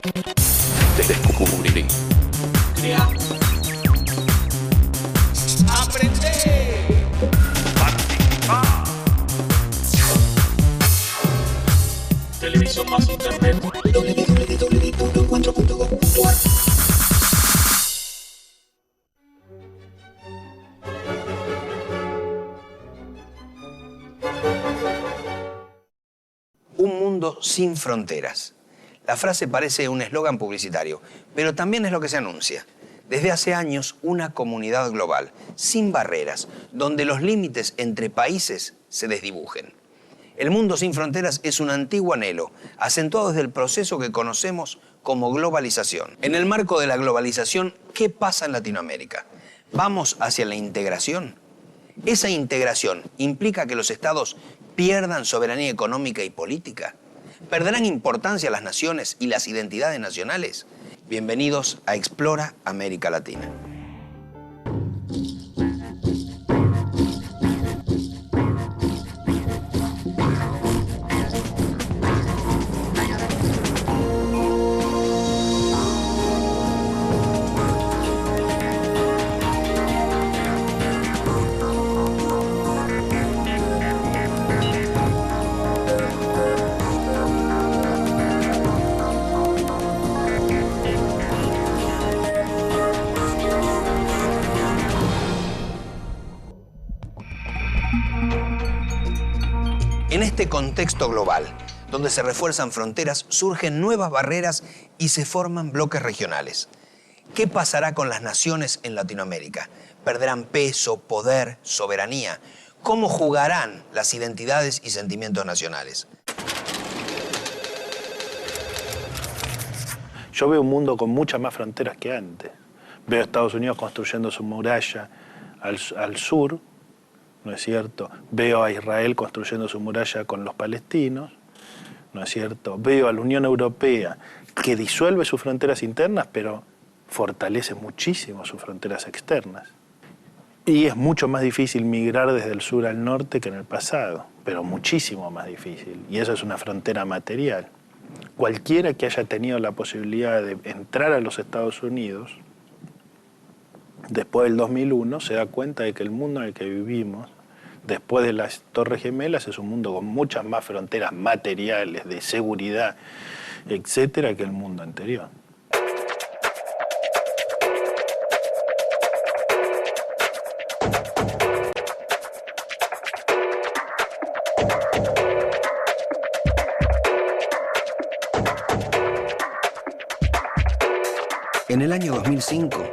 Descubrir. Crear. Aprender. Participar. Televisión más internet. www.encuentro.com.ar. Un mundo sin fronteras. La frase parece un eslogan publicitario, pero también es lo que se anuncia. Desde hace años, una comunidad global, sin barreras, donde los límites entre países se desdibujen. El mundo sin fronteras es un antiguo anhelo, acentuado desde el proceso que conocemos como globalización. En el marco de la globalización, ¿qué pasa en Latinoamérica? ¿Vamos hacia la integración? ¿Esa integración implica que los estados pierdan soberanía económica y política? ¿Perderán importancia las naciones y las identidades nacionales? Bienvenidos a Explora América Latina. En este contexto global, donde se refuerzan fronteras, surgen nuevas barreras y se forman bloques regionales. ¿Qué pasará con las naciones en Latinoamérica? ¿Perderán peso, poder, soberanía? ¿Cómo jugarán las identidades y sentimientos nacionales? Yo veo un mundo con muchas más fronteras que antes. Veo a Estados Unidos construyendo su muralla al sur, ¿no es cierto? Veo a Israel construyendo su muralla con los palestinos, ¿no es cierto? Veo a la Unión Europea que disuelve sus fronteras internas, pero fortalece muchísimo sus fronteras externas. Y es mucho más difícil migrar desde el sur al norte que en el pasado, pero muchísimo más difícil. Y eso es una frontera material. Cualquiera que haya tenido la posibilidad de entrar a los Estados Unidos después del 2001 se da cuenta de que el mundo en el que vivimos, después de las Torres Gemelas, es un mundo con muchas más fronteras materiales, de seguridad, etcétera, que el mundo anterior. En el año 2005,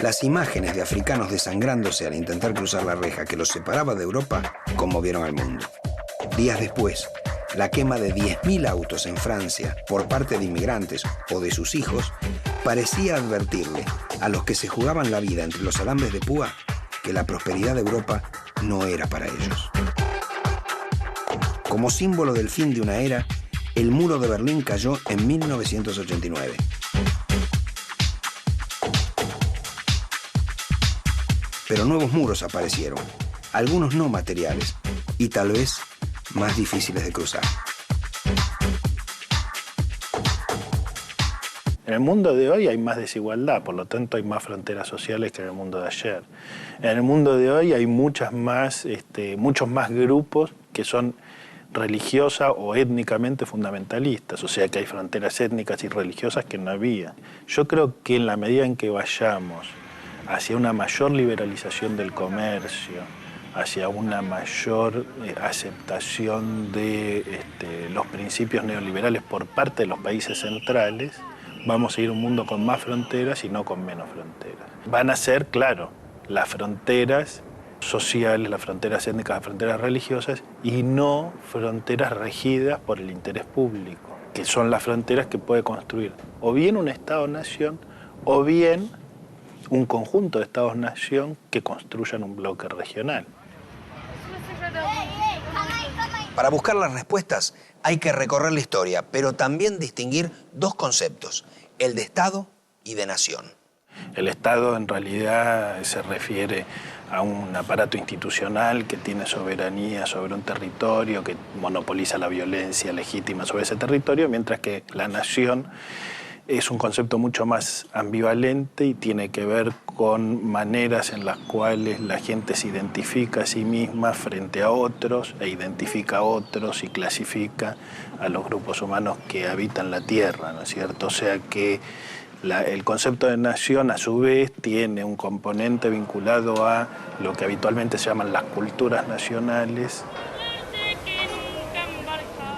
las imágenes de africanos desangrándose al intentar cruzar la reja que los separaba de Europa conmovieron al mundo. Días después, la quema de 10.000 autos en Francia por parte de inmigrantes o de sus hijos parecía advertirle a los que se jugaban la vida entre los alambres de púa que la prosperidad de Europa no era para ellos. Como símbolo del fin de una era, el muro de Berlín cayó en 1989. Pero nuevos muros aparecieron, algunos no materiales y tal vez más difíciles de cruzar. En el mundo de hoy hay más desigualdad, por lo tanto hay más fronteras sociales que en el mundo de ayer. En el mundo de hoy hay muchos más grupos que son religiosas o étnicamente fundamentalistas, o sea que hay fronteras étnicas y religiosas que no había. Yo creo que en la medida en que vayamos hacia una mayor liberalización del comercio, hacia una mayor aceptación de los principios neoliberales por parte de los países centrales, vamos a ir a un mundo con más fronteras y no con menos fronteras. Van a ser, claro, las fronteras sociales, las fronteras étnicas, las fronteras religiosas y no fronteras regidas por el interés público, que son las fronteras que puede construir o bien un Estado-nación o bien un conjunto de Estados-nación que construyan un bloque regional. Para buscar las respuestas hay que recorrer la historia, pero también distinguir dos conceptos, el de Estado y de nación. El Estado en realidad se refiere a un aparato institucional que tiene soberanía sobre un territorio, que monopoliza la violencia legítima sobre ese territorio, mientras que la nación es un concepto mucho más ambivalente y tiene que ver con maneras en las cuales la gente se identifica a sí misma frente a otros e identifica a otros y clasifica a los grupos humanos que habitan la Tierra, ¿no es cierto? O sea que el concepto de nación, a su vez, tiene un componente vinculado a lo que habitualmente se llaman las culturas nacionales,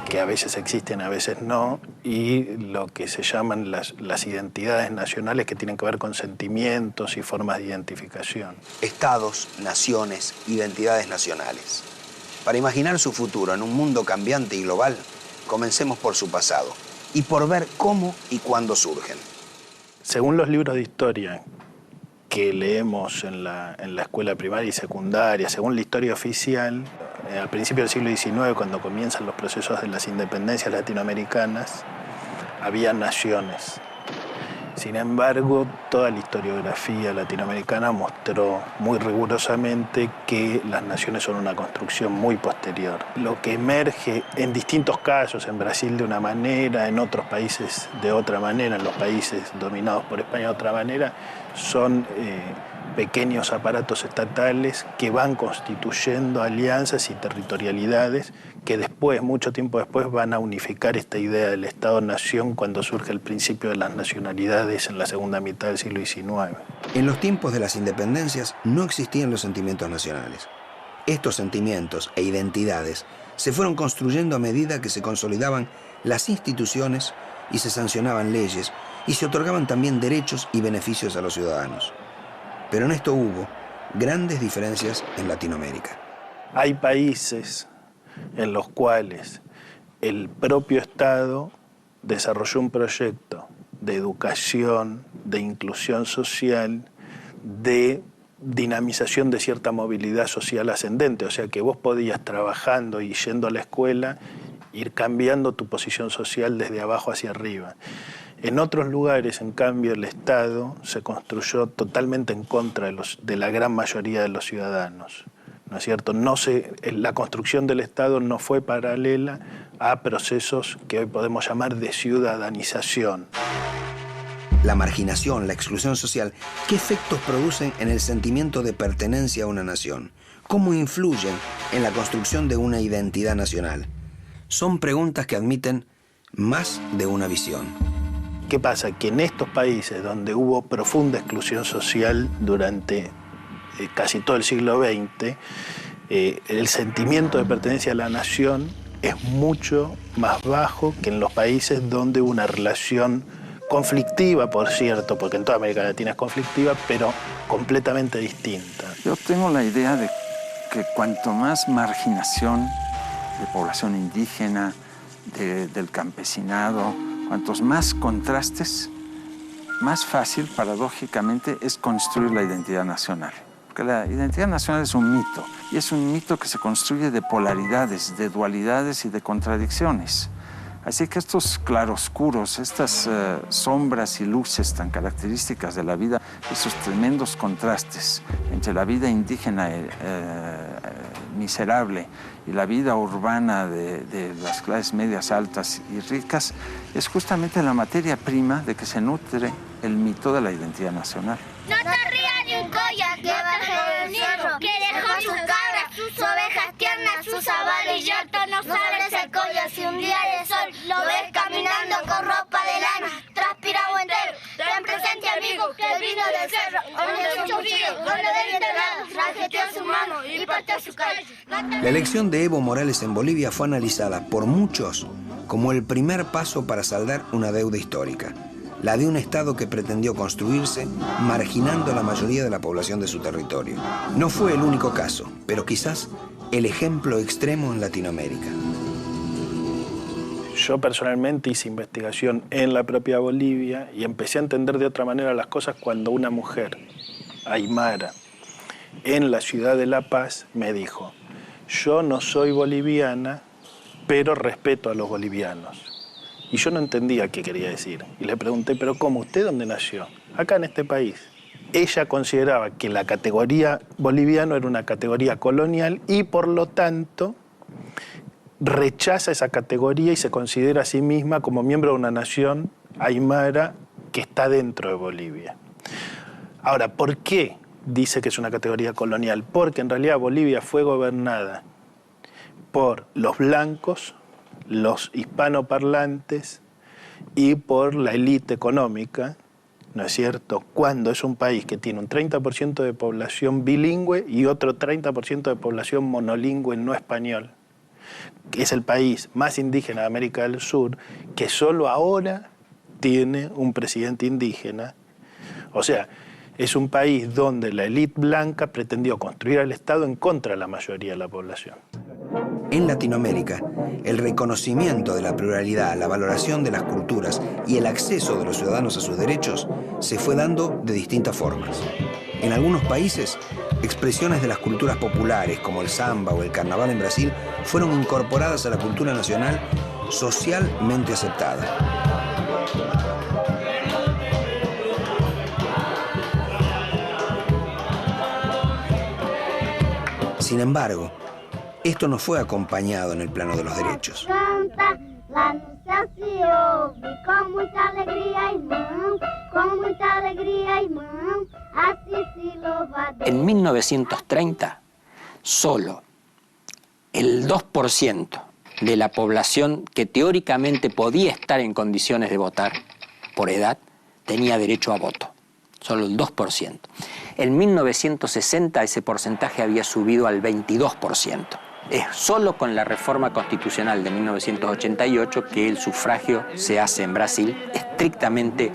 que a veces existen, a veces no, y lo que se llaman las identidades nacionales, que tienen que ver con sentimientos y formas de identificación. Estados, naciones, identidades nacionales. Para imaginar su futuro en un mundo cambiante y global, comencemos por su pasado y por ver cómo y cuándo surgen. Según los libros de historia que leemos en la escuela primaria y secundaria, según la historia oficial, al principio del siglo XIX, cuando comienzan los procesos de las independencias latinoamericanas, había naciones. Sin embargo, toda la historiografía latinoamericana mostró muy rigurosamente que las naciones son una construcción muy posterior. Lo que emerge en distintos casos, en Brasil de una manera, en otros países de otra manera, en los países dominados por España de otra manera, son pequeños aparatos estatales que van constituyendo alianzas y territorialidades que después, mucho tiempo después, van a unificar esta idea del Estado-Nación cuando surge el principio de las nacionalidades en la segunda mitad del siglo XIX. En los tiempos de las independencias no existían los sentimientos nacionales. Estos sentimientos e identidades se fueron construyendo a medida que se consolidaban las instituciones y se sancionaban leyes y se otorgaban también derechos y beneficios a los ciudadanos. Pero en esto hubo grandes diferencias en Latinoamérica. Hay países en los cuales el propio Estado desarrolló un proyecto de educación, de inclusión social, de dinamización de cierta movilidad social ascendente. O sea que vos podías, trabajando y yendo a la escuela, ir cambiando tu posición social desde abajo hacia arriba. En otros lugares, en cambio, el Estado se construyó totalmente en contra de la gran mayoría de los ciudadanos, ¿no es cierto? La construcción del Estado no fue paralela a procesos que hoy podemos llamar de ciudadanización. La marginación, la exclusión social, ¿qué efectos producen en el sentimiento de pertenencia a una nación? ¿Cómo influyen en la construcción de una identidad nacional? Son preguntas que admiten más de una visión. ¿Qué pasa? Que en estos países donde hubo profunda exclusión social durante casi todo el siglo XX, el sentimiento de pertenencia a la nación es mucho más bajo que en los países donde hubo una relación conflictiva, por cierto, porque en toda América Latina es conflictiva, pero completamente distinta. Yo tengo la idea de que cuanto más marginación de población indígena, del campesinado, cuantos más contrastes, más fácil, paradójicamente, es construir la identidad nacional. Porque la identidad nacional es un mito, y es un mito que se construye de polaridades, de dualidades y de contradicciones. Así que estos claroscuros, estas sombras y luces tan características de la vida, esos tremendos contrastes entre la vida indígena miserable y la vida urbana de las clases medias altas y ricas, es justamente la materia prima de que se nutre el mito de la identidad nacional. No te rías ni un colla que baje del cerro, que dejó sus cabras, sus ovejas tiernas, sus abalos y llantos, no sale ese colla si un día de sol lo ves caminando con ropa de lana, transpirado entero. Ten presente, amigo, que vino del cerro, donde mucho frío, donde del internado, rajeteó su mano y partió su calle. La elección de Evo Morales en Bolivia fue analizada por muchos como el primer paso para saldar una deuda histórica, la de un Estado que pretendió construirse marginando a la mayoría de la población de su territorio. No fue el único caso, pero quizás el ejemplo extremo en Latinoamérica. Yo personalmente hice investigación en la propia Bolivia y empecé a entender de otra manera las cosas cuando una mujer, aymara, en la ciudad de La Paz me dijo: yo no soy boliviana, pero respeto a los bolivianos. Y yo no entendía qué quería decir. Y le pregunté: ¿pero cómo? ¿Usted dónde nació? Acá en este país. Ella consideraba que la categoría boliviano era una categoría colonial y, por lo tanto, rechaza esa categoría y se considera a sí misma como miembro de una nación aymara que está dentro de Bolivia. Ahora, ¿por qué dice que es una categoría colonial? Porque en realidad Bolivia fue gobernada por los blancos, los hispanoparlantes y por la élite económica, ¿no es cierto?, cuando es un país que tiene un 30% de población bilingüe y otro 30% de población monolingüe no español. Es el país más indígena de América del Sur, que solo ahora tiene un presidente indígena. O sea, es un país donde la élite blanca pretendió construir el Estado en contra de la mayoría de la población. En Latinoamérica, el reconocimiento de la pluralidad, la valoración de las culturas y el acceso de los ciudadanos a sus derechos se fue dando de distintas formas. En algunos países, expresiones de las culturas populares, como el samba o el carnaval en Brasil, fueron incorporadas a la cultura nacional socialmente aceptada. Sin embargo, esto no fue acompañado en el plano de los derechos. Canta, la anuncia se ouve, con mucha alegría, irmão, con mucha alegría, irmão, así se louva Deus. En 1930, solo el 2% de la población que teóricamente podía estar en condiciones de votar por edad tenía derecho a voto. Solo el 2%. En 1960 ese porcentaje había subido al 22%. Es solo con la reforma constitucional de 1988 que el sufragio se hace en Brasil estrictamente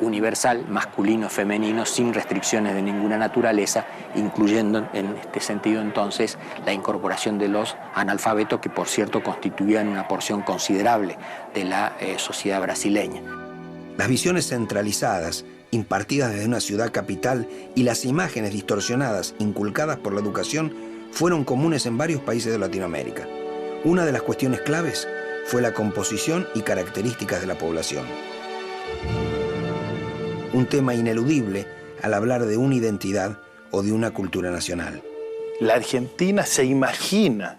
universal, masculino, femenino, sin restricciones de ninguna naturaleza, incluyendo en este sentido entonces la incorporación de los analfabetos, que por cierto constituían una porción considerable de la sociedad brasileña. Las visiones centralizadas, impartidas desde una ciudad capital, y las imágenes distorsionadas inculcadas por la educación fueron comunes en varios países de Latinoamérica. Una de las cuestiones claves fue la composición y características de la población. Un tema ineludible al hablar de una identidad o de una cultura nacional. La Argentina se imagina,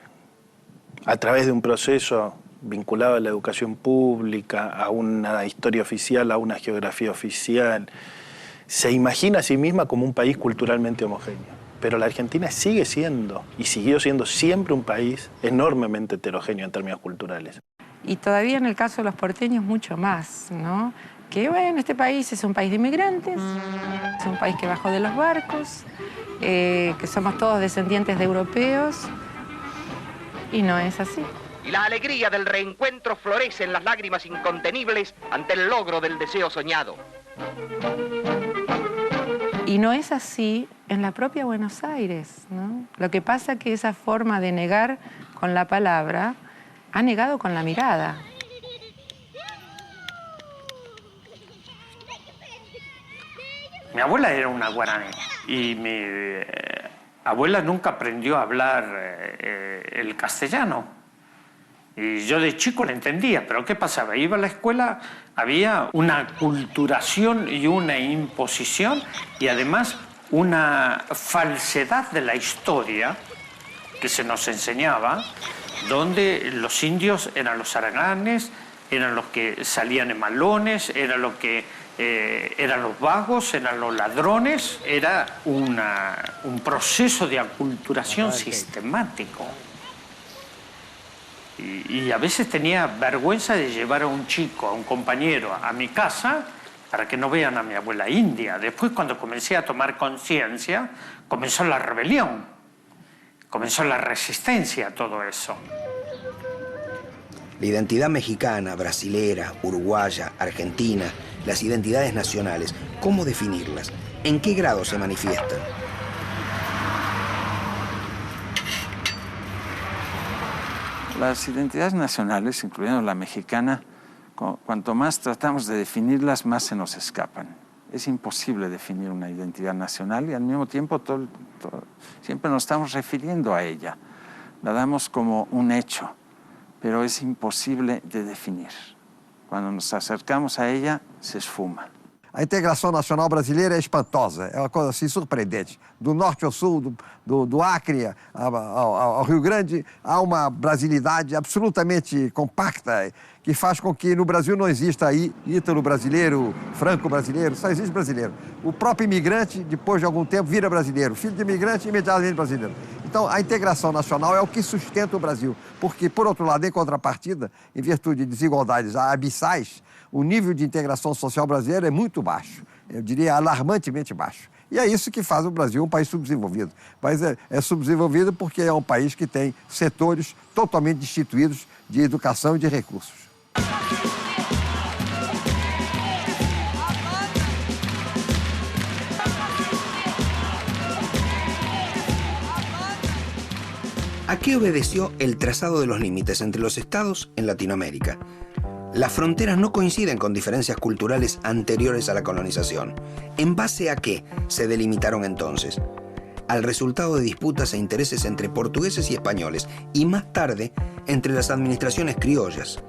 a través de un proceso vinculado a la educación pública, a una historia oficial, a una geografía oficial, se imagina a sí misma como un país culturalmente homogéneo. Pero la Argentina sigue siendo, y siguió siendo siempre, un país enormemente heterogéneo en términos culturales. Y todavía en el caso de los porteños mucho más, ¿no? Que bueno, este país es un país de inmigrantes, es un país que bajó de los barcos, que somos todos descendientes de europeos, y no es así. Y la alegría del reencuentro florece en las lágrimas incontenibles ante el logro del deseo soñado. Y no es así en la propia Buenos Aires, ¿no? Lo que pasa es que esa forma de negar con la palabra ha negado con la mirada. Mi abuela era una guaraní y mi abuela nunca aprendió a hablar el castellano. Y yo de chico la entendía, pero ¿qué pasaba? Iba a la escuela, había una culturación y una imposición y además una falsedad de la historia que se nos enseñaba, donde los indios eran los haraganes, eran los que salían en malones, eran los que eran los vagos, eran los ladrones. Era un proceso de aculturación sistemático. Y a veces tenía vergüenza de llevar a un chico, a un compañero, a mi casa para que no vean a mi abuela india. Después, cuando comencé a tomar conciencia, comenzó la rebelión, comenzó la resistencia a todo eso. La identidad mexicana, brasilera, uruguaya, argentina, las identidades nacionales, ¿cómo definirlas? ¿En qué grado se manifiestan? Las identidades nacionales, incluyendo la mexicana, cuanto más tratamos de definirlas, más se nos escapan. Es imposible definir una identidad nacional y al mismo tiempo siempre nos estamos refiriendo a ella. La damos como un hecho, pero es imposible de definir. Cuando nos acercamos a ella, se esfuma. A integração nacional brasileira é espantosa, é uma coisa assim surpreendente. Do norte ao sul, do Acre ao Rio Grande, há uma brasilidade absolutamente compacta que faz com que no Brasil não exista aí ítalo brasileiro, franco brasileiro, só existe brasileiro. O próprio imigrante, depois de algum tempo, vira brasileiro. Filho de imigrante, imediatamente brasileiro. Então, a integração nacional é o que sustenta o Brasil. Porque, por outro lado, em contrapartida, em virtude de desigualdades abissais, o nível de integração social brasileira é muito baixo. Eu diria alarmantemente baixo. E é isso que faz o Brasil um país subdesenvolvido. Mas é subdesenvolvido porque é um país que tem setores totalmente destituídos de educação e de recursos. ¿A qué obedeció el trazado de los límites entre los estados en Latinoamérica? Las fronteras no coinciden con diferencias culturales anteriores a la colonización. ¿En base a qué se delimitaron entonces? Al resultado de disputas e intereses entre portugueses y españoles, y más tarde entre las administraciones criollas.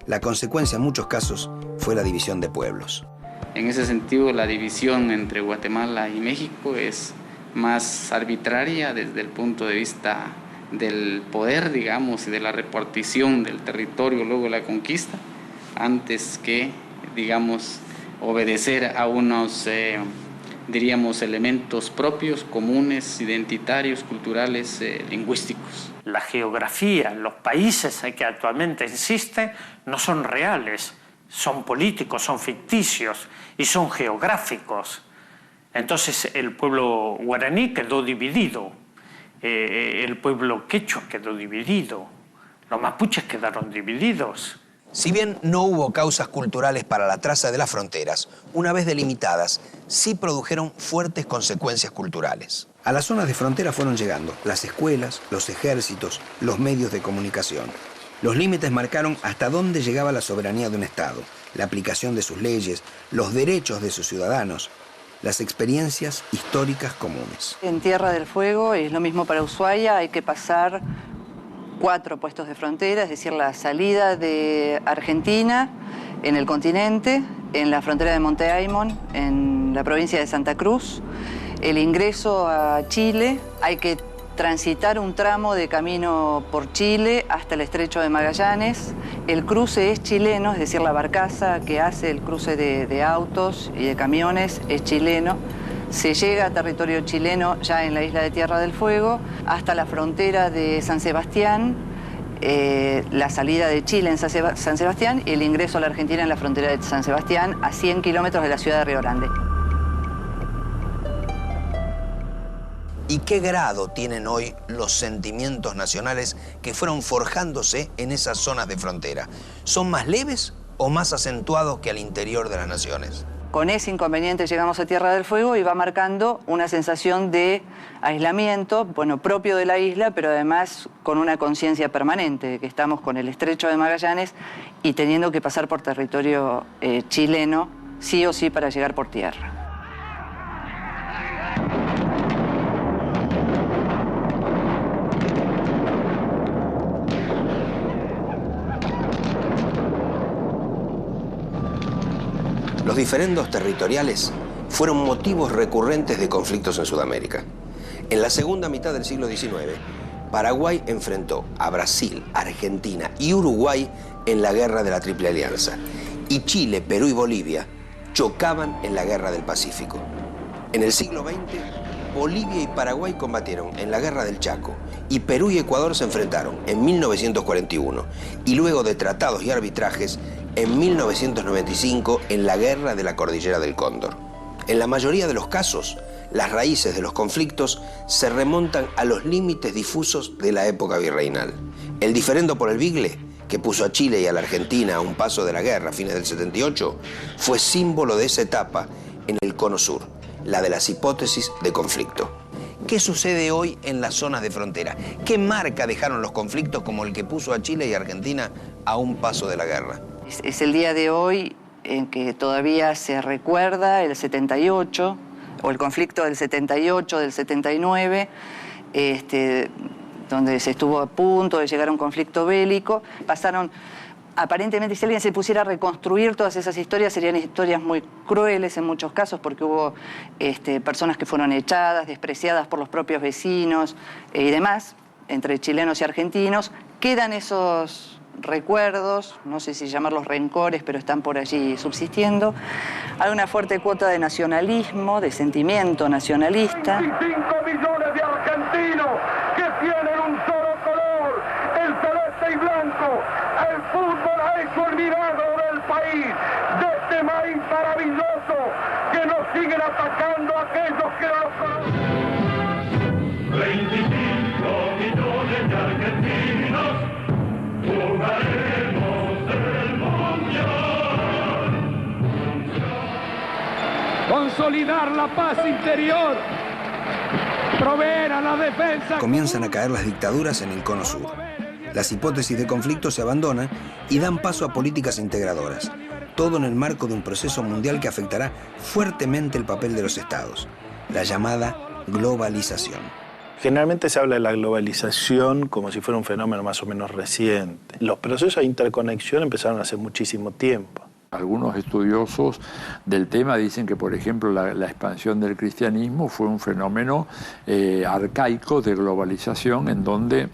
La consecuencia en muchos casos fue la división de pueblos. En ese sentido, la división entre Guatemala y México es más arbitraria desde el punto de vista del poder, digamos, y de la repartición del territorio luego de la conquista, antes que, digamos, obedecer a unos, diríamos, elementos propios, comunes, identitarios, culturales, lingüísticos. La geografía, los países que actualmente existen no son reales, son políticos, son ficticios y son geográficos. Entonces el pueblo guaraní quedó dividido, el pueblo quechua quedó dividido, los mapuches quedaron divididos. Si bien no hubo causas culturales para la traza de las fronteras, una vez delimitadas, sí produjeron fuertes consecuencias culturales. A las zonas de frontera fueron llegando las escuelas, los ejércitos, los medios de comunicación. Los límites marcaron hasta dónde llegaba la soberanía de un Estado, la aplicación de sus leyes, los derechos de sus ciudadanos, las experiencias históricas comunes. En Tierra del Fuego es lo mismo para Ushuaia, hay que pasar 4 puestos de frontera, es decir, la salida de Argentina en el continente, en la frontera de Monte Aymon, en la provincia de Santa Cruz, el ingreso a Chile, hay que transitar un tramo de camino por Chile hasta el estrecho de Magallanes. El cruce es chileno, es decir, la barcaza que hace el cruce de autos y de camiones es chileno. Se llega a territorio chileno ya en la isla de Tierra del Fuego hasta la frontera de San Sebastián, la salida de Chile en San Sebastián y el ingreso a la Argentina en la frontera de San Sebastián a 100 kilómetros de la ciudad de Río Grande. ¿Y qué grado tienen hoy los sentimientos nacionales que fueron forjándose en esas zonas de frontera? ¿Son más leves o más acentuados que al interior de las naciones? Con ese inconveniente llegamos a Tierra del Fuego y va marcando una sensación de aislamiento, bueno, propio de la isla, pero además con una conciencia permanente, de que estamos con el estrecho de Magallanes y teniendo que pasar por territorio chileno, sí o sí, para llegar por tierra. Los diferendos territoriales fueron motivos recurrentes de conflictos en Sudamérica. En la segunda mitad del siglo XIX, Paraguay enfrentó a Brasil, Argentina y Uruguay en la Guerra de la Triple Alianza. Y Chile, Perú y Bolivia chocaban en la Guerra del Pacífico. En el siglo XX, Bolivia y Paraguay combatieron en la Guerra del Chaco y Perú y Ecuador se enfrentaron en 1941 y luego de tratados y arbitrajes en 1995 en la Guerra de la Cordillera del Cóndor. En la mayoría de los casos, las raíces de los conflictos se remontan a los límites difusos de la época virreinal. El diferendo por el Bigle, que puso a Chile y a la Argentina a un paso de la guerra a fines del 78, fue símbolo de esa etapa en el Cono Sur, la de las hipótesis de conflicto. ¿Qué sucede hoy en las zonas de frontera? ¿Qué marca dejaron los conflictos como el que puso a Chile y Argentina a un paso de la guerra? Es el día de hoy en que todavía se recuerda el 78, o el conflicto del 78, del 79, donde se estuvo a punto de llegar a un conflicto bélico. Pasaron, aparentemente, si alguien se pusiera a reconstruir todas esas historias, serían historias muy crueles en muchos casos, porque hubo personas que fueron echadas, despreciadas por los propios vecinos y demás, entre chilenos y argentinos. Quedan esos recuerdos, no sé si llamarlos rencores, pero están por allí subsistiendo. Hay una fuerte cuota de nacionalismo, de sentimiento nacionalista. 25 millones de argentinos que tienen un solo color, el celeste y blanco. El fútbol ha hecho el milagro del país, de este maíz maravilloso que nos siguen atacando aquellos que no lo conocen. 25 millones de argentinos jugaremos el mundial. Consolidar la paz interior, proveer a la defensa. Comienzan a caer las dictaduras en el Cono Sur. Las hipótesis de conflicto se abandonan y dan paso a políticas integradoras. Todo en el marco de un proceso mundial que afectará fuertemente el papel de los estados, la llamada globalización. Generalmente se habla de la globalización como si fuera un fenómeno más o menos reciente. Los procesos de interconexión empezaron hace muchísimo tiempo. Algunos estudiosos del tema dicen que, por ejemplo, la expansión del cristianismo fue un fenómeno arcaico de globalización en donde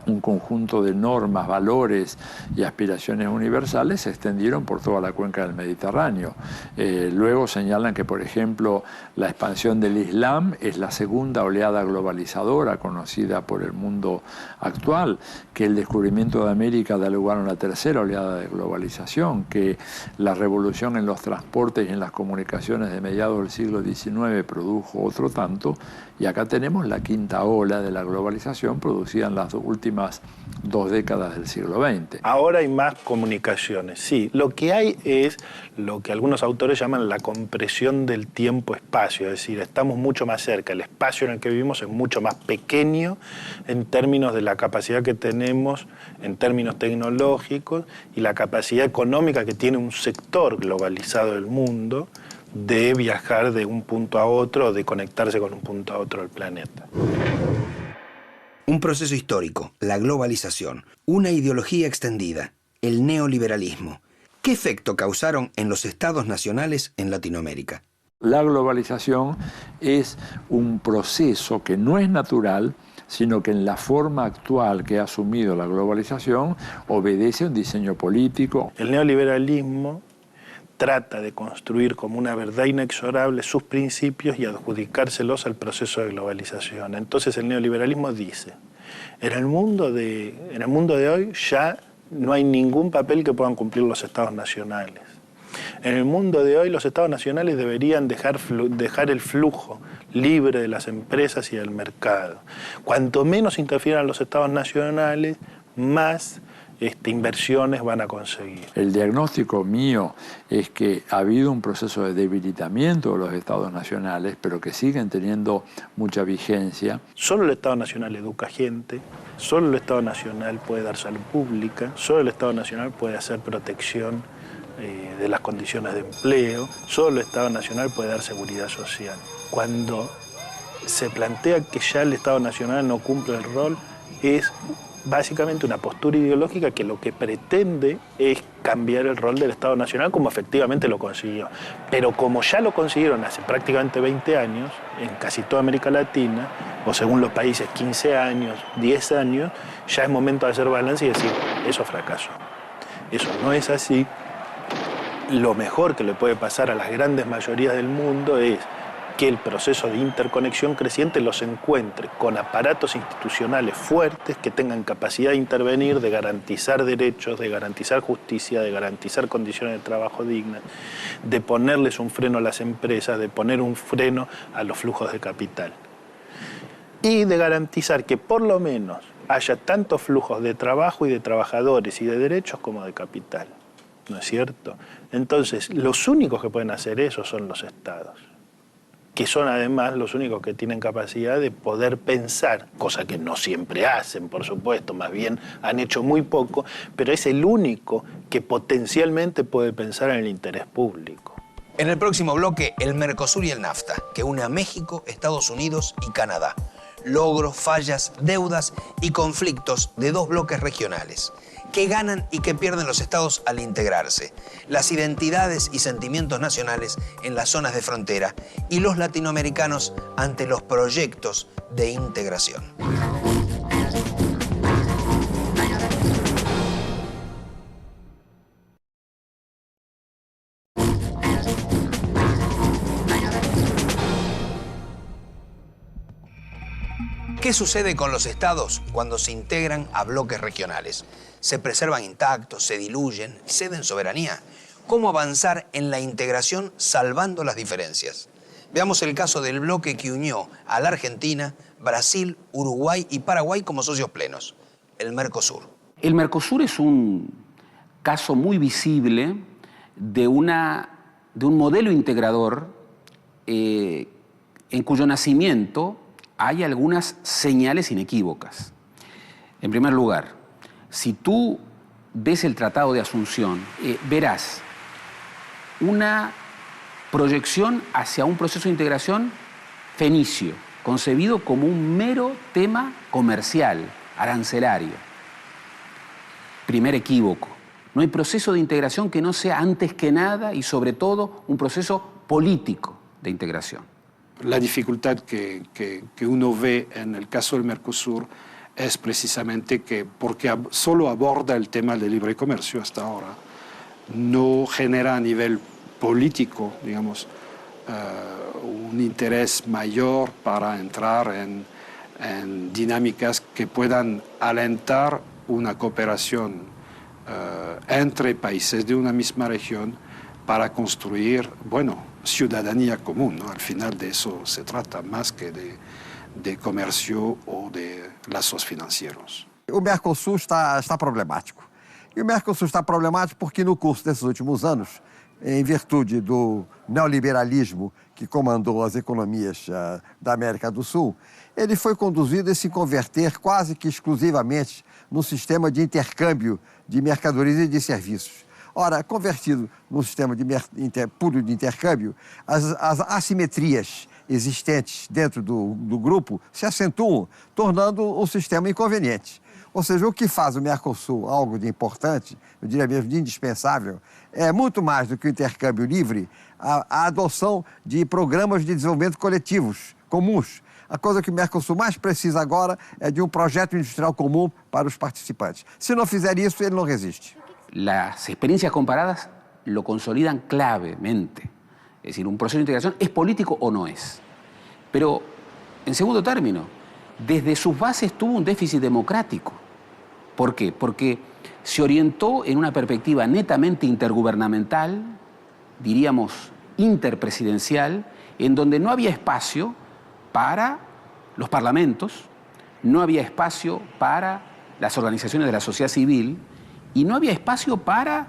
un conjunto de normas, valores y aspiraciones universales se extendieron por toda la cuenca del Mediterráneo. Luego señalan que, por ejemplo, la expansión del Islam es la segunda oleada globalizadora conocida por el mundo actual, que el descubrimiento de América da lugar a una tercera oleada de globalización, que la revolución en los transportes y en las comunicaciones de mediados del siglo XIX produjo otro tanto, y acá tenemos la quinta ola de la globalización producida en las últimas 2 décadas del siglo XX. Ahora hay más comunicaciones, sí. Lo que hay es lo que algunos autores llaman la compresión del tiempo-espacio, es decir, estamos mucho más cerca. El espacio en el que vivimos es mucho más pequeño en términos de la capacidad que tenemos, en términos tecnológicos, y la capacidad económica que tiene un sector globalizado del mundo de viajar de un punto a otro, de conectarse con un punto a otro del planeta. Un proceso histórico, la globalización, una ideología extendida, el neoliberalismo. ¿Qué efecto causaron en los estados nacionales en Latinoamérica? La globalización es un proceso que no es natural, sino que en la forma actual que ha asumido la globalización obedece a un diseño político. El neoliberalismo trata de construir como una verdad inexorable sus principios y adjudicárselos al proceso de globalización. Entonces el neoliberalismo dice, en el mundo de hoy ya no hay ningún papel que puedan cumplir los estados nacionales. En el mundo de hoy los estados nacionales deberían dejar el flujo libre de las empresas y del mercado. Cuanto menos interfieran los estados nacionales, más inversiones van a conseguir. El diagnóstico mío es que ha habido un proceso de debilitamiento de los estados nacionales, pero que siguen teniendo mucha vigencia. Solo el Estado Nacional educa gente, solo el Estado Nacional puede dar salud pública, solo el Estado Nacional puede hacer protección de las condiciones de empleo, solo el Estado Nacional puede dar seguridad social. Cuando se plantea que ya el Estado Nacional no cumple el rol, es básicamente una postura ideológica que lo que pretende es cambiar el rol del Estado Nacional, como efectivamente lo consiguió. Pero como ya lo consiguieron hace prácticamente 20 años, en casi toda América Latina, o según los países 15 años, 10 años, ya es momento de hacer balance y decir, eso fracasó. Eso no es así. Lo mejor que le puede pasar a las grandes mayorías del mundo es que el proceso de interconexión creciente los encuentre con aparatos institucionales fuertes que tengan capacidad de intervenir, de garantizar derechos, de garantizar justicia, de garantizar condiciones de trabajo dignas, de ponerles un freno a las empresas, de poner un freno a los flujos de capital. Y de garantizar que por lo menos haya tantos flujos de trabajo y de trabajadores y de derechos como de capital. ¿No es cierto? Entonces, los únicos que pueden hacer eso son los estados, que son además los únicos que tienen capacidad de poder pensar, cosa que no siempre hacen, por supuesto, más bien han hecho muy poco, pero es el único que potencialmente puede pensar en el interés público. En el próximo bloque, el Mercosur y el NAFTA, que une a México, Estados Unidos y Canadá. Logros, fallas, deudas y conflictos de dos bloques regionales. ¿Qué ganan y qué pierden los estados al integrarse? Las identidades y sentimientos nacionales en las zonas de frontera y los latinoamericanos ante los proyectos de integración. ¿Qué sucede con los estados cuando se integran a bloques regionales? ¿Se preservan intactos, se diluyen, ceden soberanía? ¿Cómo avanzar en la integración salvando las diferencias? Veamos el caso del bloque que unió a la Argentina, Brasil, Uruguay y Paraguay como socios plenos, el Mercosur. El Mercosur es un caso muy visible de un modelo integrador en cuyo nacimiento hay algunas señales inequívocas. En primer lugar, si tú ves el Tratado de Asunción, verás una proyección hacia un proceso de integración fenicio, concebido como un mero tema comercial, arancelario. Primer equívoco. No hay proceso de integración que no sea antes que nada y sobre todo un proceso político de integración. La dificultad que uno ve en el caso del Mercosur es precisamente que, porque solo aborda el tema del libre comercio hasta ahora, no genera a nivel político, digamos, un interés mayor para entrar en dinámicas que puedan alentar una cooperación entre países de una misma región para construir, bueno, ciudadanía común, ¿no? Al final de eso se trata, más que de comercio ou de laços financeiros. O Mercosul está problemático. E o Mercosul está problemático porque no curso desses últimos anos, em virtude do neoliberalismo que comandou as economias da América do Sul, ele foi conduzido a se converter quase que exclusivamente num sistema de intercâmbio de mercadorias e de serviços. Ora, convertido num sistema puro de intercâmbio, as assimetrias existentes dentro do grupo se acentuam, tornando o sistema inconveniente. Ou seja, o que faz o Mercosul algo de importante, eu diria mesmo de indispensável, é muito mais do que o intercâmbio livre, a adoção de programas de desenvolvimento coletivos, comuns. A coisa que o Mercosul mais precisa agora é de um projeto industrial comum para os participantes. Se não fizer isso, ele não resiste. Las experiencias comparadas lo consolidan clavemente. Es decir, un proceso de integración es político o no es. Pero, en segundo término, desde sus bases tuvo un déficit democrático. ¿Por qué? Porque se orientó en una perspectiva netamente intergubernamental, diríamos interpresidencial, en donde no había espacio para los parlamentos, no había espacio para las organizaciones de la sociedad civil y no había espacio para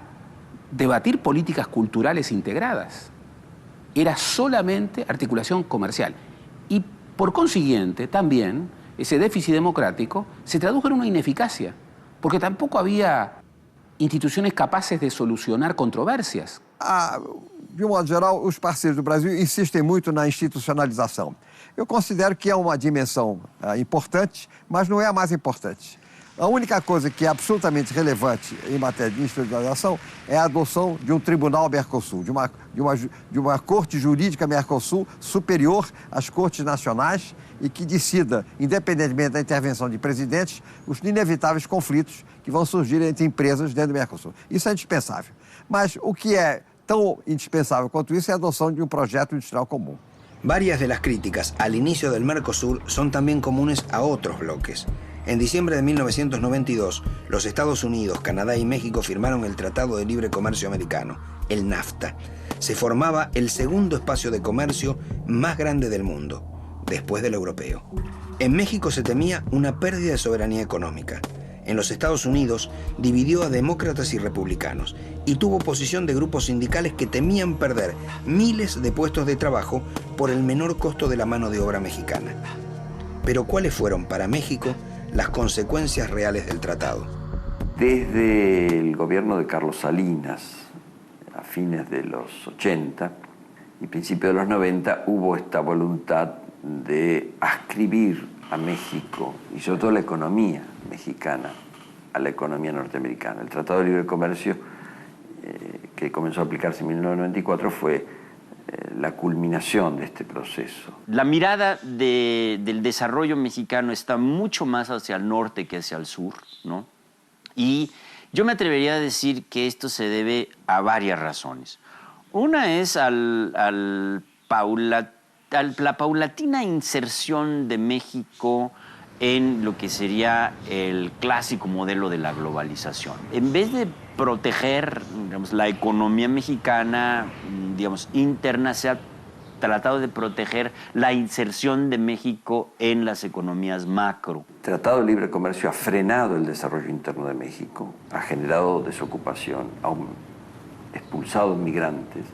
debatir políticas culturales integradas. Era solamente articulación comercial. Y por consiguiente, también, ese déficit democrático se tradujo en una ineficacia, porque tampoco había instituciones capaces de solucionar controversias. De um modo geral, os parceiros do Brasil insistem muito na institucionalização. Eu considero que é uma dimensão importante, mas não é a mais importante. A única coisa que é absolutamente relevante em matéria de institucionalização é a adoção de um tribunal Mercosul, de uma corte jurídica Mercosul superior às cortes nacionais e que decida, independentemente da intervenção de presidentes, os inevitáveis conflitos que vão surgir entre empresas dentro do Mercosul. Isso é indispensável. Mas o que é tão indispensável quanto isso é a adoção de um projeto industrial comum. Varias de las críticas al inicio del Mercosur son también comunes a otros bloques. En diciembre de 1992, los Estados Unidos, Canadá y México firmaron el Tratado de Libre Comercio Americano, el NAFTA. Se formaba el segundo espacio de comercio más grande del mundo, después del europeo. En México se temía una pérdida de soberanía económica. En los Estados Unidos dividió a demócratas y republicanos y tuvo oposición de grupos sindicales que temían perder miles de puestos de trabajo por el menor costo de la mano de obra mexicana. Pero ¿cuáles fueron para México las consecuencias reales del tratado? Desde el gobierno de Carlos Salinas, a fines de los 80 y principios de los 90, hubo esta voluntad de adscribir a México y sobre todo la economía mexicana a la economía norteamericana. El Tratado de Libre Comercio, que comenzó a aplicarse en 1994, fue la culminación de este proceso. La mirada del desarrollo mexicano está mucho más hacia el norte que hacia el sur, ¿no? Y yo me atrevería a decir que esto se debe a varias razones. Una es a la paulatina inserción de México en lo que sería el clásico modelo de la globalización. En vez de proteger, digamos, la economía mexicana, digamos, interna, se ha tratado de proteger la inserción de México en las economías macro. El Tratado de Libre Comercio ha frenado el desarrollo interno de México, ha generado desocupación, ha expulsado migrantes,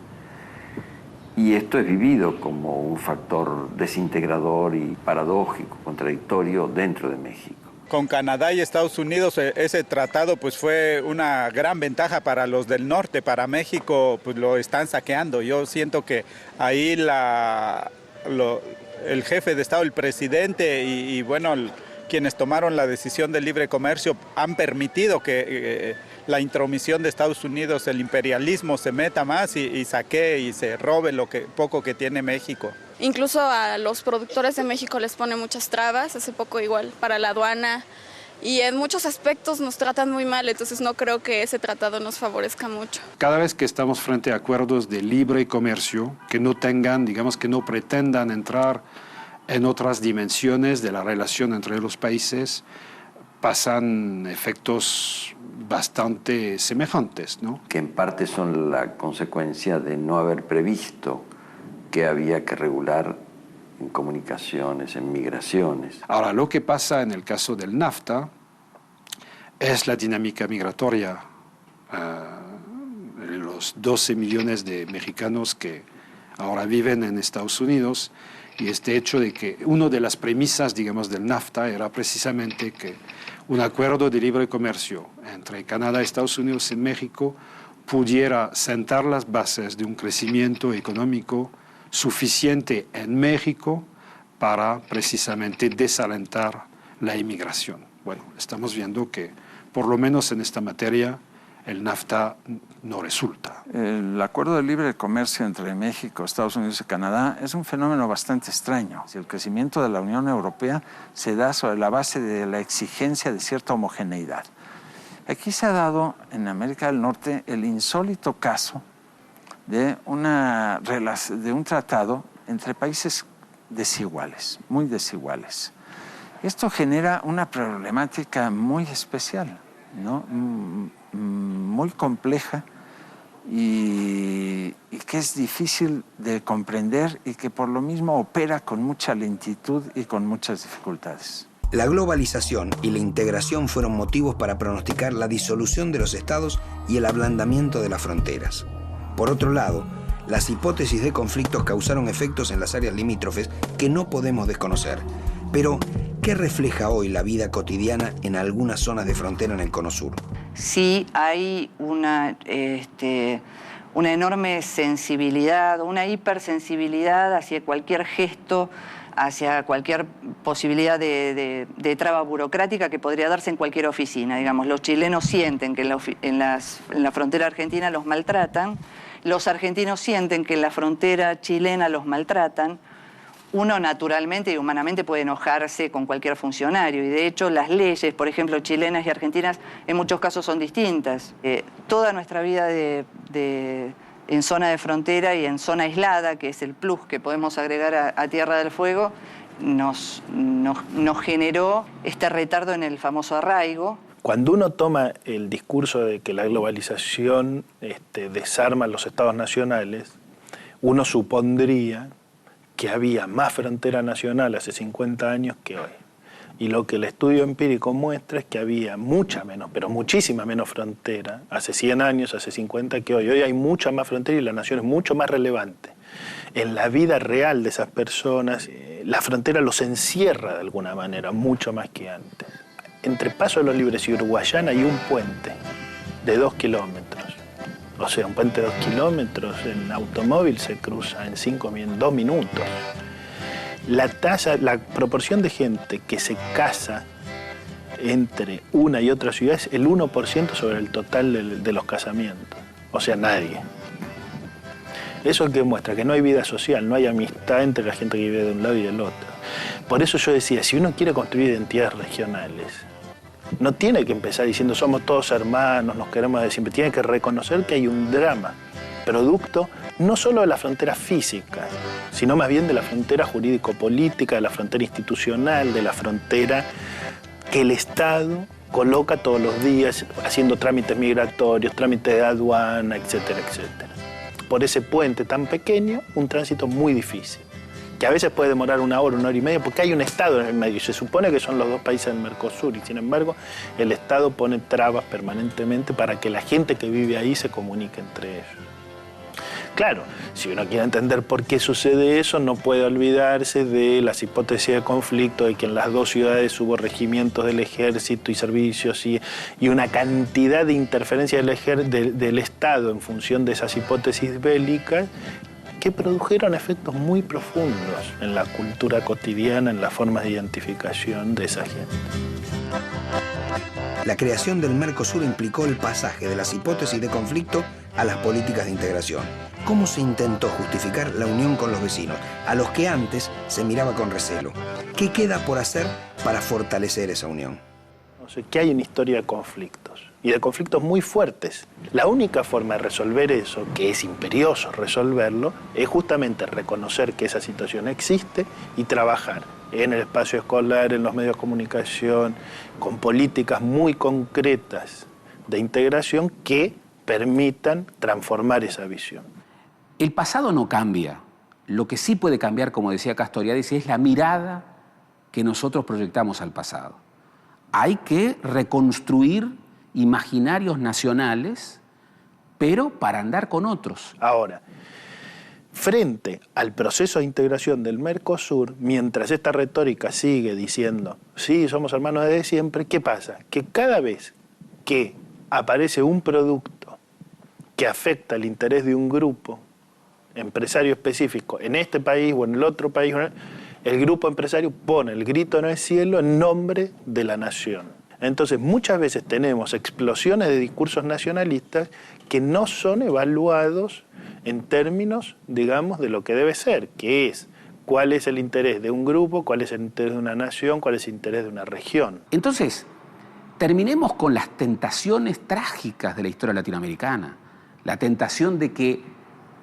y esto es vivido como un factor desintegrador y paradójico, contradictorio dentro de México. Con Canadá y Estados Unidos ese tratado pues fue una gran ventaja para los del norte. Para México pues lo están saqueando. Yo siento que ahí el jefe de Estado, el presidente y bueno, quienes tomaron la decisión del libre comercio han permitido que la intromisión de Estados Unidos, el imperialismo se meta más y saquee y se robe lo poco que tiene México. Incluso a los productores de México les pone muchas trabas, hace poco igual para la aduana, y en muchos aspectos nos tratan muy mal, entonces no creo que ese tratado nos favorezca mucho. Cada vez que estamos frente a acuerdos de libre comercio que no tengan, digamos, que no pretendan entrar en otras dimensiones de la relación entre los países, pasan efectos bastante semejantes, ¿no? Que en parte son la consecuencia de no haber previsto que había que regular en comunicaciones, en migraciones. Ahora, lo que pasa en el caso del NAFTA es la dinámica migratoria. Los 12 millones de mexicanos que ahora viven en Estados Unidos, y este hecho de que una de las premisas, digamos, del NAFTA era precisamente que un acuerdo de libre comercio entre Canadá, Estados Unidos y México pudiera sentar las bases de un crecimiento económico suficiente en México para precisamente desalentar la inmigración. Bueno, estamos viendo que por lo menos en esta materia el NAFTA no resulta. El acuerdo de libre comercio entre México, Estados Unidos y Canadá es un fenómeno bastante extraño. El crecimiento de la Unión Europea se da sobre la base de la exigencia de cierta homogeneidad. Aquí se ha dado en América del Norte el insólito caso de un tratado entre países desiguales, muy desiguales. Esto genera una problemática muy especial, ¿no? Muy compleja y que es difícil de comprender y que por lo mismo opera con mucha lentitud y con muchas dificultades. La globalización y la integración fueron motivos para pronosticar la disolución de los estados y el ablandamiento de las fronteras. Por otro lado, las hipótesis de conflictos causaron efectos en las áreas limítrofes que no podemos desconocer. Pero, ¿qué refleja hoy la vida cotidiana en algunas zonas de frontera en el Cono Sur? Sí hay una enorme sensibilidad, una hipersensibilidad hacia cualquier gesto, hacia cualquier posibilidad de traba burocrática que podría darse en cualquier oficina. Digamos, los chilenos sienten que en la frontera argentina los maltratan, los argentinos sienten que en la frontera chilena los maltratan. Uno naturalmente y humanamente puede enojarse con cualquier funcionario, y de hecho las leyes, por ejemplo, chilenas y argentinas, en muchos casos son distintas. Toda nuestra vida en zona de frontera y en zona aislada, que es el plus que podemos agregar a Tierra del Fuego, nos generó este retardo en el famoso arraigo. Cuando uno toma el discurso de que la globalización desarma los estados nacionales, uno supondría que había más frontera nacional hace 50 años que hoy. Y lo que el estudio empírico muestra es que había mucha menos, pero muchísima menos frontera hace 100 años, hace 50 que hoy. Hoy hay mucha más frontera y la nación es mucho más relevante. En la vida real de esas personas, la frontera los encierra de alguna manera, mucho más que antes. Entre Paso de los Libres y Uruguayana hay un puente de 2 kilómetros. O sea, un puente de 2 kilómetros en automóvil se cruza en 2 minutos. La proporción de gente que se casa entre una y otra ciudad es el 1% sobre el total de los casamientos. O sea, nadie. Eso es que muestra que no hay vida social, no hay amistad entre la gente que vive de un lado y del otro. Por eso yo decía, si uno quiere construir identidades regionales, no tiene que empezar diciendo somos todos hermanos, nos queremos de siempre. Tiene que reconocer que hay un drama producto no solo de la frontera física, sino más bien de la frontera jurídico-política, de la frontera institucional, de la frontera que el Estado coloca todos los días haciendo trámites migratorios, trámites de aduana, etcétera, etcétera. Por ese puente tan pequeño, un tránsito muy difícil, que a veces puede demorar 1 hora, 1 hora y media, porque hay un Estado en el medio. Se supone que son los 2 países del Mercosur y, sin embargo, el Estado pone trabas permanentemente para que la gente que vive ahí se comunique entre ellos. Claro, si uno quiere entender por qué sucede eso, no puede olvidarse de las hipótesis de conflicto, de que en las 2 ciudades hubo regimientos del ejército y servicios y una cantidad de interferencia del Estado en función de esas hipótesis bélicas que produjeron efectos muy profundos en la cultura cotidiana, en las formas de identificación de esa gente. La creación del Mercosur implicó el pasaje de las hipótesis de conflicto a las políticas de integración. ¿Cómo se intentó justificar la unión con los vecinos, a los que antes se miraba con recelo? ¿Qué queda por hacer para fortalecer esa unión? O sea, que hay una historia de conflictos, y de conflictos muy fuertes. La única forma de resolver eso, que es imperioso resolverlo, es justamente reconocer que esa situación existe y trabajar en el espacio escolar, en los medios de comunicación, con políticas muy concretas de integración que permitan transformar esa visión. El pasado no cambia. Lo que sí puede cambiar, como decía Castoriadis, es la mirada que nosotros proyectamos al pasado. Hay que reconstruir imaginarios nacionales, pero para andar con otros. Ahora, frente al proceso de integración del Mercosur, mientras esta retórica sigue diciendo, sí, somos hermanos desde siempre, ¿qué pasa? Que cada vez que aparece un producto que afecta el interés de un grupo empresario específico en este país o en el otro país, el grupo empresario pone el grito en el cielo en nombre de la nación. Entonces, muchas veces tenemos explosiones de discursos nacionalistas que no son evaluados en términos, digamos, de lo que debe ser, que es cuál es el interés de un grupo, cuál es el interés de una nación, cuál es el interés de una región. Entonces, terminemos con las tentaciones trágicas de la historia latinoamericana. La tentación de que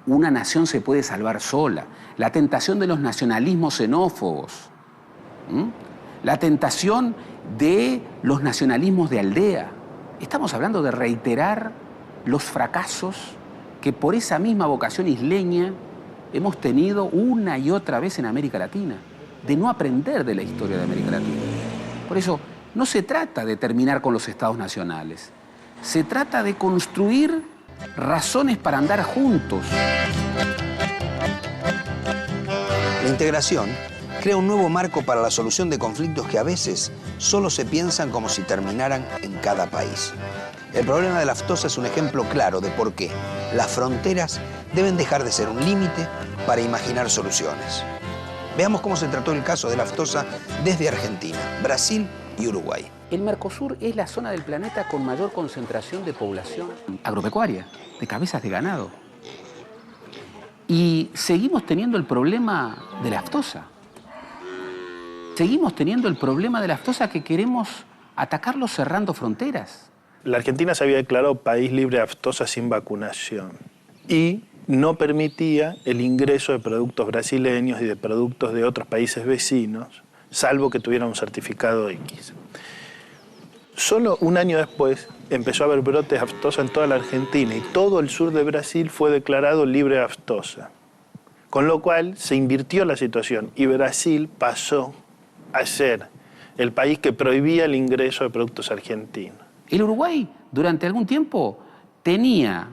una nación se puede salvar sola, la tentación de los nacionalismos xenófobos, la tentación de los nacionalismos de aldea. Estamos hablando de reiterar los fracasos que por esa misma vocación isleña hemos tenido una y otra vez en América Latina, de no aprender de la historia de América Latina. Por eso, no se trata de terminar con los estados nacionales, se trata de construir razones para andar juntos. La integración crea un nuevo marco para la solución de conflictos que a veces solo se piensan como si terminaran en cada país. El problema de la aftosa es un ejemplo claro de por qué las fronteras deben dejar de ser un límite para imaginar soluciones. Veamos cómo se trató el caso de la aftosa desde Argentina, Brasil y Uruguay. El Mercosur es la zona del planeta con mayor concentración de población agropecuaria, de cabezas de ganado. Y seguimos teniendo el problema de la aftosa. Seguimos teniendo el problema de la aftosa que queremos atacarlo cerrando fronteras. La Argentina se había declarado país libre de aftosa sin vacunación y no permitía el ingreso de productos brasileños y de productos de otros países vecinos, salvo que tuvieran un certificado X. Solo un año después empezó a haber brotes de aftosa en toda la Argentina y todo el sur de Brasil fue declarado libre de aftosa. Con lo cual se invirtió la situación y Brasil pasó a ser el país que prohibía el ingreso de productos argentinos. El Uruguay, durante algún tiempo, tenía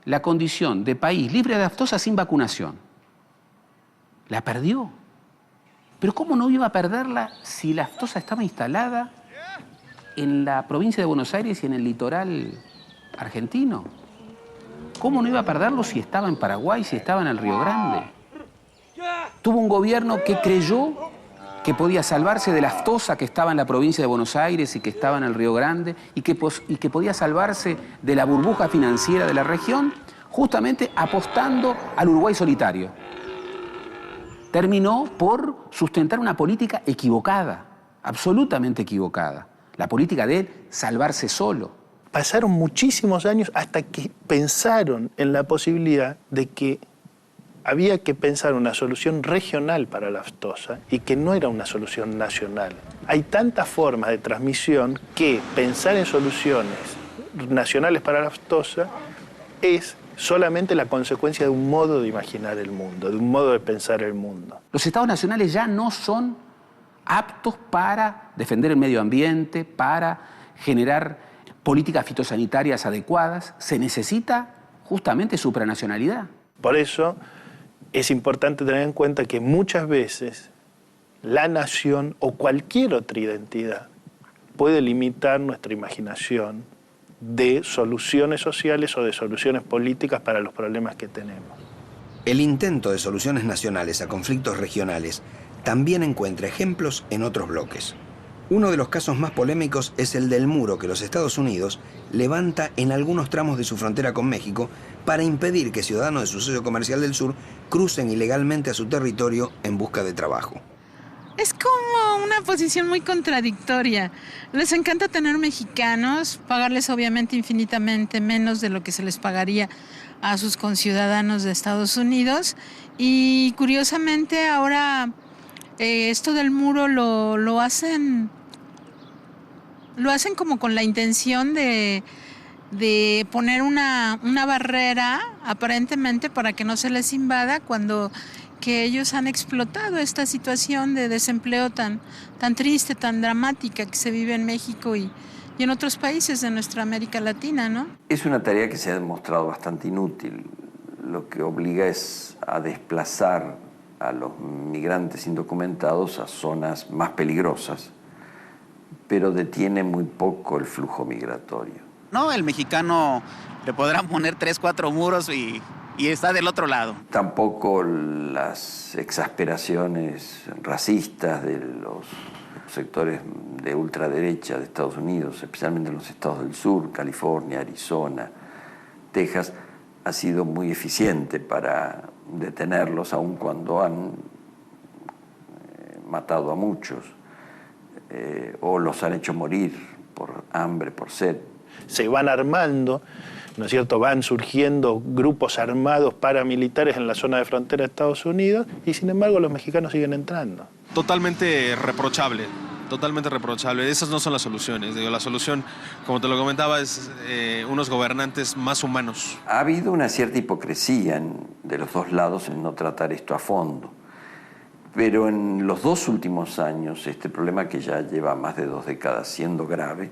la condición de país libre de aftosa sin vacunación. La perdió. Pero ¿cómo no iba a perderla si la aftosa estaba instalada en la provincia de Buenos Aires y en el litoral argentino? ¿Cómo no iba a perderlo si estaba en Paraguay, si estaba en el Río Grande? Tuvo un gobierno que creyó que podía salvarse de la aftosa que estaba en la provincia de Buenos Aires y que estaba en el Río Grande y que podía salvarse de la burbuja financiera de la región, justamente apostando al Uruguay solitario. Terminó por sustentar una política equivocada, absolutamente equivocada. La política de salvarse solo. Pasaron muchísimos años hasta que pensaron en la posibilidad de que había que pensar una solución regional para la aftosa y que no era una solución nacional. Hay tantas formas de transmisión que pensar en soluciones nacionales para la aftosa es solamente la consecuencia de un modo de imaginar el mundo, de un modo de pensar el mundo. Los estados nacionales ya no son aptos para defender el medio ambiente, para generar políticas fitosanitarias adecuadas. Se necesita justamente supranacionalidad. Por eso es importante tener en cuenta que muchas veces la nación o cualquier otra identidad puede limitar nuestra imaginación de soluciones sociales o de soluciones políticas para los problemas que tenemos. El intento de soluciones nacionales a conflictos regionales también encuentra ejemplos en otros bloques. Uno de los casos más polémicos es el del muro que los Estados Unidos levanta en algunos tramos de su frontera con México para impedir que ciudadanos de su socio comercial del sur crucen ilegalmente a su territorio en busca de trabajo. Es como una posición muy contradictoria. Les encanta tener mexicanos, pagarles obviamente infinitamente menos de lo que se les pagaría a sus conciudadanos de Estados Unidos. Y curiosamente ahora esto del muro lo hacen como con la intención de poner una barrera aparentemente para que no se les invada, cuando que ellos han explotado esta situación de desempleo tan triste, tan dramática que se vive en México y en otros países de nuestra América Latina, ¿no? Es una tarea que se ha demostrado bastante inútil. Lo que obliga es a desplazar a los migrantes indocumentados a zonas más peligrosas, pero detiene muy poco el flujo migratorio. No, el mexicano le podrán poner 3, 4 muros y está del otro lado. Tampoco las exasperaciones racistas de los sectores de ultraderecha de Estados Unidos, especialmente en los estados del sur, California, Arizona, Texas, ha sido muy eficiente para detenerlos, aun cuando han matado a muchos o los han hecho morir por hambre, por sed. Se van armando, ¿no es cierto? Van surgiendo grupos armados paramilitares en la zona de frontera de Estados Unidos y sin embargo los mexicanos siguen entrando. Totalmente reprochable. Totalmente reprochable. Esas no son las soluciones. Digo, la solución, como te lo comentaba, es unos gobernantes más humanos. Ha habido una cierta hipocresía de los dos lados en no tratar esto a fondo. Pero en los 2 últimos años, este problema que ya lleva más de 2 décadas siendo grave,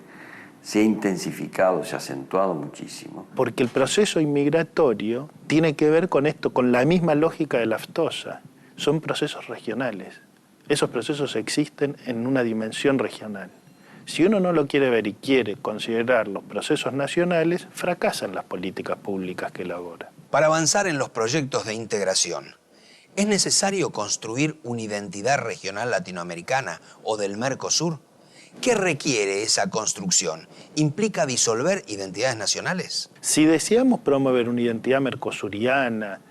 se ha intensificado, se ha acentuado muchísimo. Porque el proceso inmigratorio tiene que ver con esto, con la misma lógica de la aftosa. Son procesos regionales. Esos procesos existen en una dimensión regional. Si uno no lo quiere ver y quiere considerar los procesos nacionales, fracasan las políticas públicas que elabora. Para avanzar en los proyectos de integración, ¿es necesario construir una identidad regional latinoamericana o del Mercosur? ¿Qué requiere esa construcción? ¿Implica disolver identidades nacionales? Si deseamos promover una identidad mercosuriana,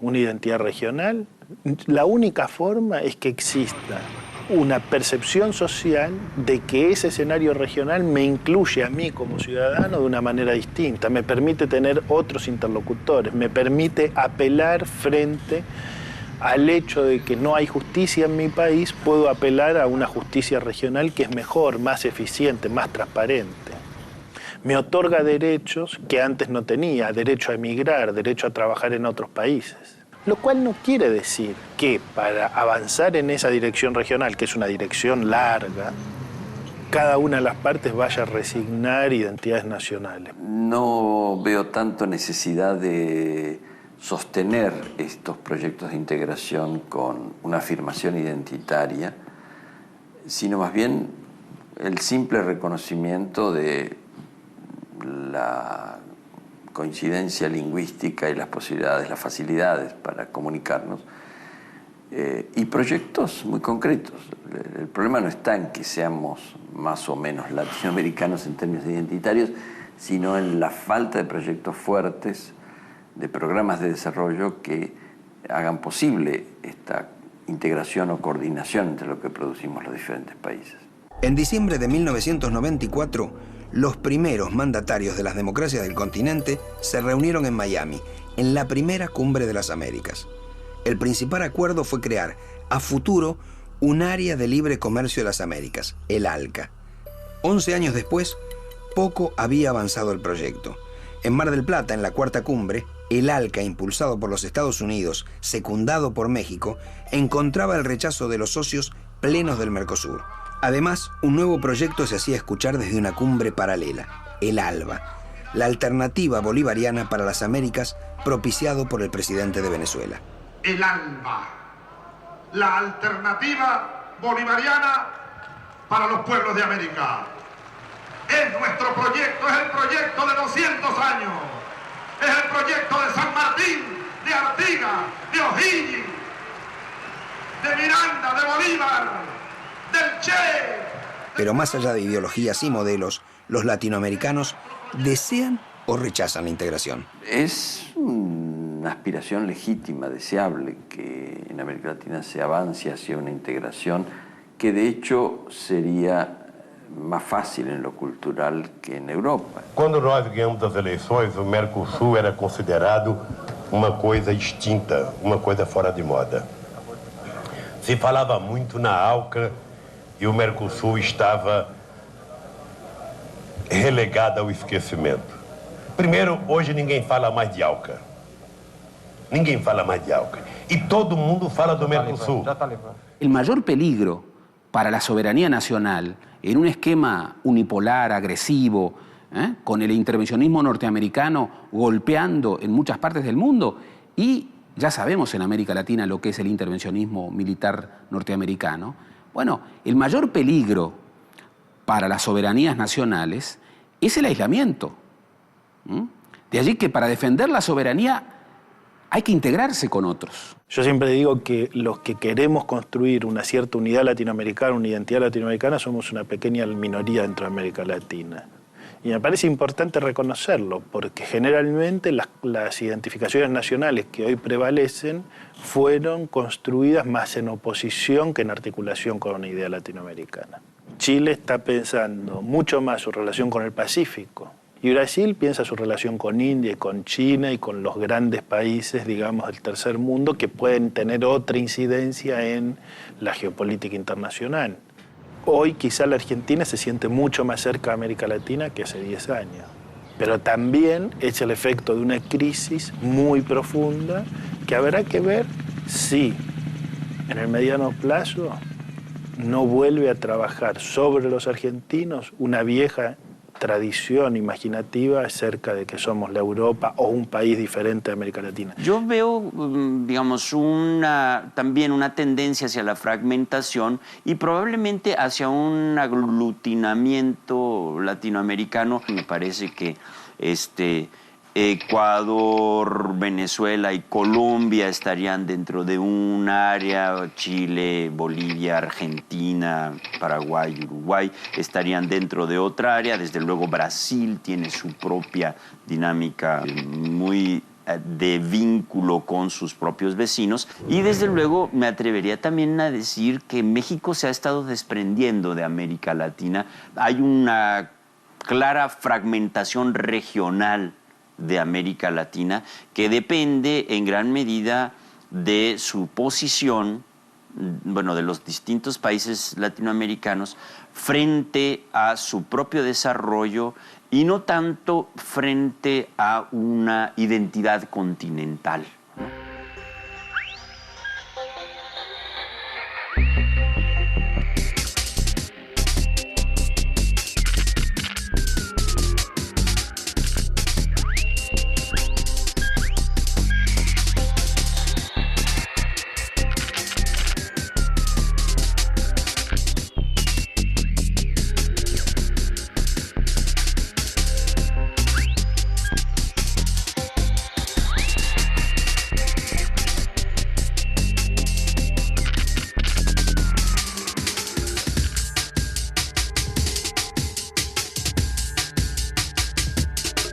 una identidad regional, la única forma es que exista una percepción social de que ese escenario regional me incluye a mí como ciudadano de una manera distinta, me permite tener otros interlocutores, me permite apelar frente al hecho de que no hay justicia en mi país, puedo apelar a una justicia regional que es mejor, más eficiente, más transparente. Me otorga derechos que antes no tenía, derecho a emigrar, derecho a trabajar en otros países. Lo cual no quiere decir que para avanzar en esa dirección regional, que es una dirección larga, cada una de las partes vaya a resignar identidades nacionales. No veo tanto necesidad de sostener estos proyectos de integración con una afirmación identitaria, sino más bien el simple reconocimiento de la coincidencia lingüística y las posibilidades, las facilidades para comunicarnos, y proyectos muy concretos. El problema no está en que seamos más o menos latinoamericanos en términos identitarios, sino en la falta de proyectos fuertes, de programas de desarrollo que hagan posible esta integración o coordinación entre lo que producimos los diferentes países. En diciembre de 1994, los primeros mandatarios de las democracias del continente se reunieron en Miami, en la primera cumbre de las Américas. el principal acuerdo fue crear a futuro un área de libre comercio de las Américas, el ALCA. 11 años después, poco había avanzado el proyecto. En Mar del Plata, en la cuarta cumbre, el ALCA, impulsado por los Estados Unidos, secundado por México, encontraba el rechazo de los socios plenos del Mercosur. Además, un nuevo proyecto se hacía escuchar desde una cumbre paralela, el ALBA, la alternativa bolivariana para las Américas, propiciado por el presidente de Venezuela. El ALBA, la alternativa bolivariana para los pueblos de América. Es nuestro proyecto, es el proyecto de 200 años. Es el proyecto de San Martín, de Artigas, de O'Higgins, de Miranda, de Bolívar, del Che. Pero más allá de ideologías y modelos, los latinoamericanos desean o rechazan la integración. Es una aspiración legítima, deseable, que en América Latina se avance hacia una integración que de hecho sería más fácil en lo cultural que en Europa. Quando nós ganhamos as eleições, o Mercosul era considerado uma coisa extinta, uma coisa fora de moda. Se falava muito na ALCA e o Mercosul estava relegado ao esquecimento. Primeiro, hoje ninguém fala mais de ALCA. Ninguém fala mais de ALCA. E todo mundo fala do Mercosul. El mayor peligro para la soberanía nacional en un esquema unipolar, agresivo, con el intervencionismo norteamericano golpeando en muchas partes del mundo, y ya sabemos en América Latina lo que es el intervencionismo militar norteamericano. Bueno, el mayor peligro para las soberanías nacionales es el aislamiento. De allí que para defender la soberanía hay que integrarse con otros. Yo siempre digo que los que queremos construir una cierta unidad latinoamericana, una identidad latinoamericana, somos una pequeña minoría dentro de América Latina. Y me parece importante reconocerlo, porque generalmente las identificaciones nacionales que hoy prevalecen fueron construidas más en oposición que en articulación con una idea latinoamericana. Chile está pensando mucho más su relación con el Pacífico, y Brasil piensa su relación con India y con China y con los grandes países, digamos, del tercer mundo que pueden tener otra incidencia en la geopolítica internacional. Hoy quizá la Argentina se siente mucho más cerca de América Latina que hace 10 años. Pero también es el efecto de una crisis muy profunda que habrá que ver si en el mediano plazo no vuelve a trabajar sobre los argentinos una vieja tradición imaginativa acerca de que somos la Europa o un país diferente de América Latina. Yo veo, digamos, también una tendencia hacia la fragmentación y probablemente hacia un aglutinamiento latinoamericano. Me parece que Ecuador, Venezuela y Colombia estarían dentro de un área, Chile, Bolivia, Argentina, Paraguay, Uruguay estarían dentro de otra área. Desde luego Brasil tiene su propia dinámica muy de vínculo con sus propios vecinos, y desde luego me atrevería también a decir que México se ha estado desprendiendo de América Latina. Hay una clara fragmentación regional de América Latina que depende en gran medida de su posición, bueno, de los distintos países latinoamericanos frente a su propio desarrollo y no tanto frente a una identidad continental.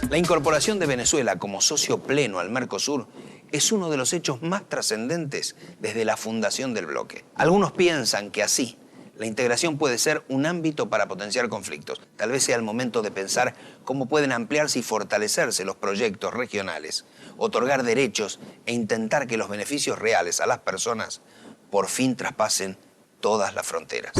La incorporación de Venezuela como socio pleno al Mercosur es uno de los hechos más trascendentes desde la fundación del bloque. Algunos piensan que así la integración puede ser un ámbito para potenciar conflictos. Tal vez sea el momento de pensar cómo pueden ampliarse y fortalecerse los proyectos regionales otorgar derechos e intentar que los beneficios reales a las personas por fin traspasen todas las fronteras.